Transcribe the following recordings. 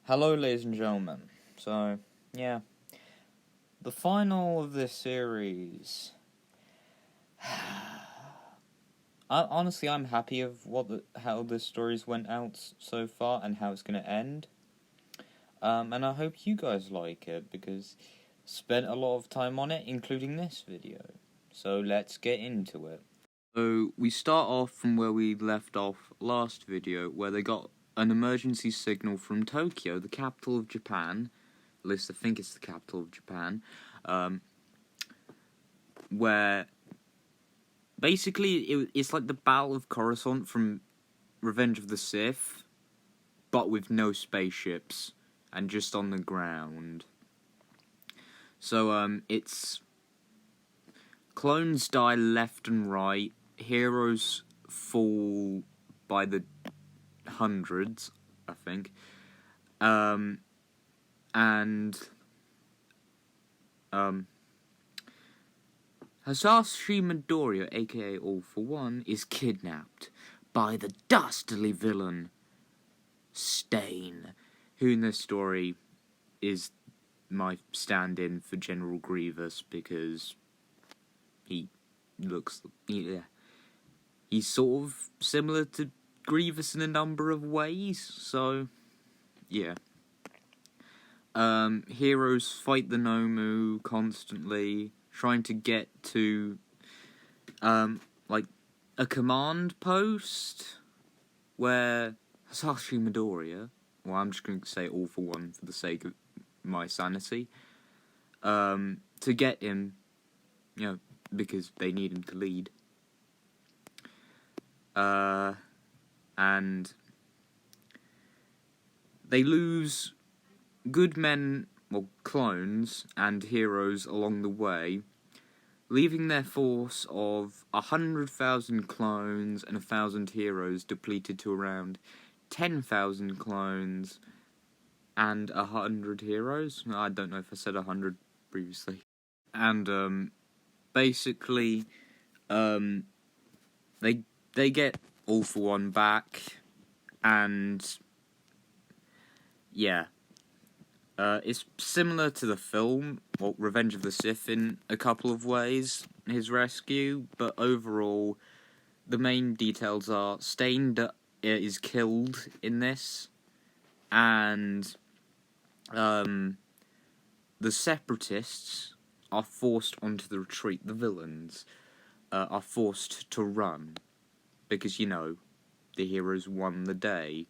Hello, ladies and gentlemen. So, yeah, the final of this series. Honestly, I'm happy of how the stories went out so far and how it's gonna end. And I hope you guys like it because I spent a lot of time on it, including this video. So let's get into it. So we start off from where we left off last video, where they got an emergency signal from Tokyo, the capital of Japan. At least I think it's the capital of Japan, where basically it's like the Battle of Coruscant from Revenge of the Sith, but with no spaceships and just on the ground. So it's clones die left and right, heroes fall by the hundreds, I think, and Hasashi Midoriya, aka All For One, is kidnapped by the dastardly villain Stain, who in this story is my stand-in for General Grievous because he looks, he's sort of similar to Grievous in a number of ways, so yeah. Heroes fight the Nomu constantly, trying to get to, like, a command post where Hasashi Midoriya, well, I'm just going to say All For One for the sake of my sanity, to get him, because they need him to lead. And they lose good men, well, clones, and heroes along the way, leaving their force of 100,000 clones and 1,000 heroes depleted to around 10,000 clones and 100 heroes. I don't know if I said 100 previously. And basically, they get All For One back, and yeah. It's similar to the film, well, Revenge of the Sith in a couple of ways, his rescue, but overall, the main details are Stain is killed in this, and the Separatists are forced onto the retreat. The villains are forced to run, because, the heroes won the day.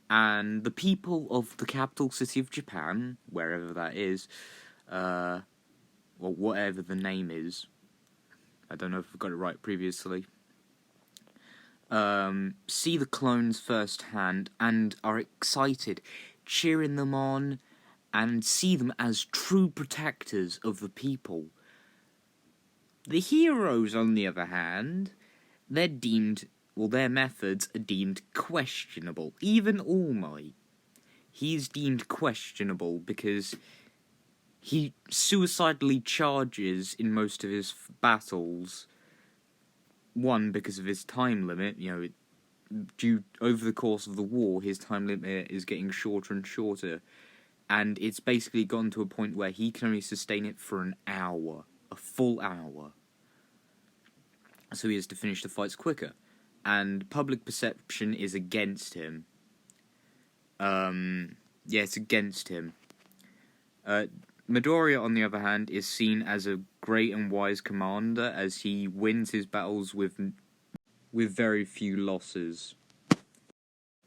And the people of the capital city of Japan, wherever that is, or whatever the name is, I don't know if I've got it right previously, see the clones firsthand and are excited, cheering them on, and see them as true protectors of the people. The heroes, on the other hand, they're deemed... well, their methods are deemed questionable. Even All Might. He's deemed questionable because he suicidally charges in most of his battles. One, because of his time limit. Over the course of the war, his time limit is getting shorter and shorter. And it's basically gotten to a point where he can only sustain it for an hour. A full hour. So he has to finish the fights quicker. And public perception is against him. It's against him. Midoriya, on the other hand, is seen as a great and wise commander, as he wins his battles with very few losses.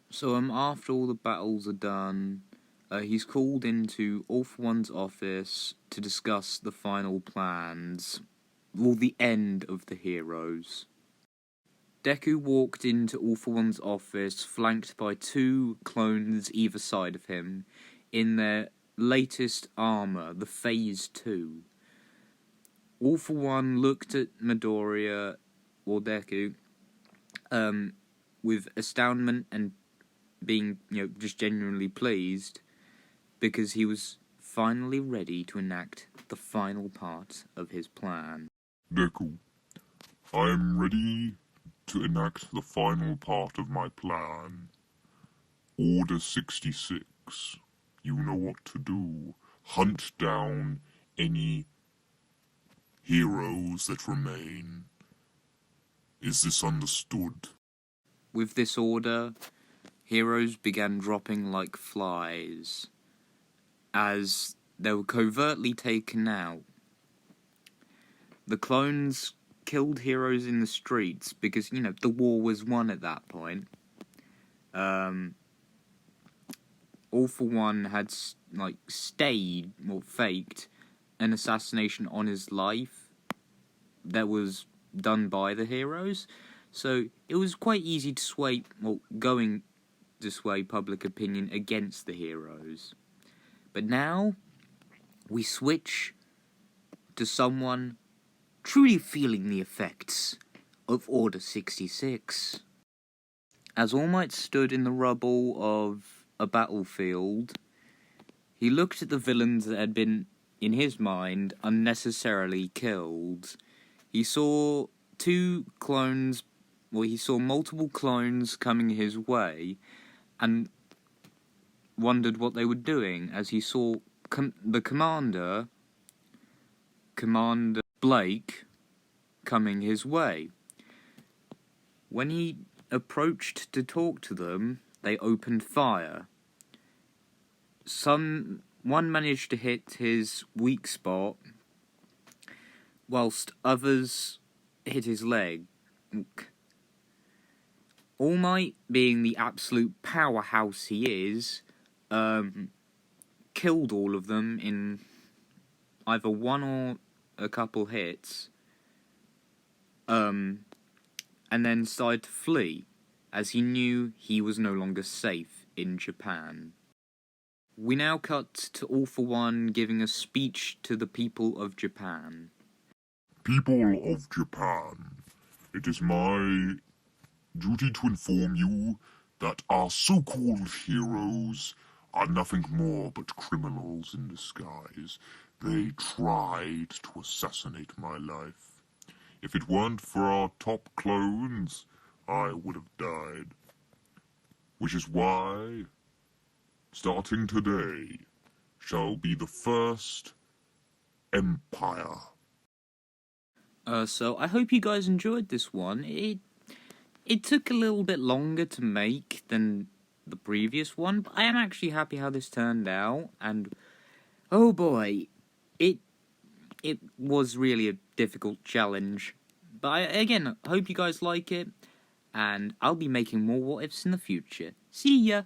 So, after all the battles are done, he's called into All For One's office to discuss the final plans, or the end of the heroes. Deku walked into All For One's office, flanked by 2 clones either side of him, in their latest armour, the Phase 2. All For One looked at Midoriya, or Deku, with astoundment and being, just genuinely pleased, because he was finally ready to enact the final part of his plan. Deku, I am ready to enact the final part of my plan. Order 66. You know what to do. Hunt down any heroes that remain. Is this understood? With this order, heroes began dropping like flies, as they were covertly taken out. The clones killed heroes in the streets because, the war was won at that point. All for One had, staged, or faked, an assassination on his life that was done by the heroes. So it was quite easy to sway, going to sway public opinion against the heroes. But now, we switch to someone truly feeling the effects of Order 66. As All Might stood in the rubble of a battlefield, he looked at the villains that had been, in his mind, unnecessarily killed. He saw multiple clones coming his way, and wondered what they were doing, as he saw the Commander Blake, coming his way. When he approached to talk to them, they opened fire. One managed to hit his weak spot, whilst others hit his leg. All Might, being the absolute powerhouse he is, killed all of them in either one or a couple hits, and then started to flee, as he knew he was no longer safe in Japan. We now cut to All for One giving a speech to the people of Japan. People of Japan, it is my duty to inform you that our so-called heroes are nothing more but criminals in disguise. They tried to assassinate my life. If it weren't for our top clones, I would have died. Which is why, starting today, shall be the first Empire. So I hope you guys enjoyed this one. It took a little bit longer to make than the previous one, but I am actually happy how this turned out, and oh boy, it was really a difficult challenge. But again, I hope you guys like it, and I'll be making more what ifs in the future. See ya!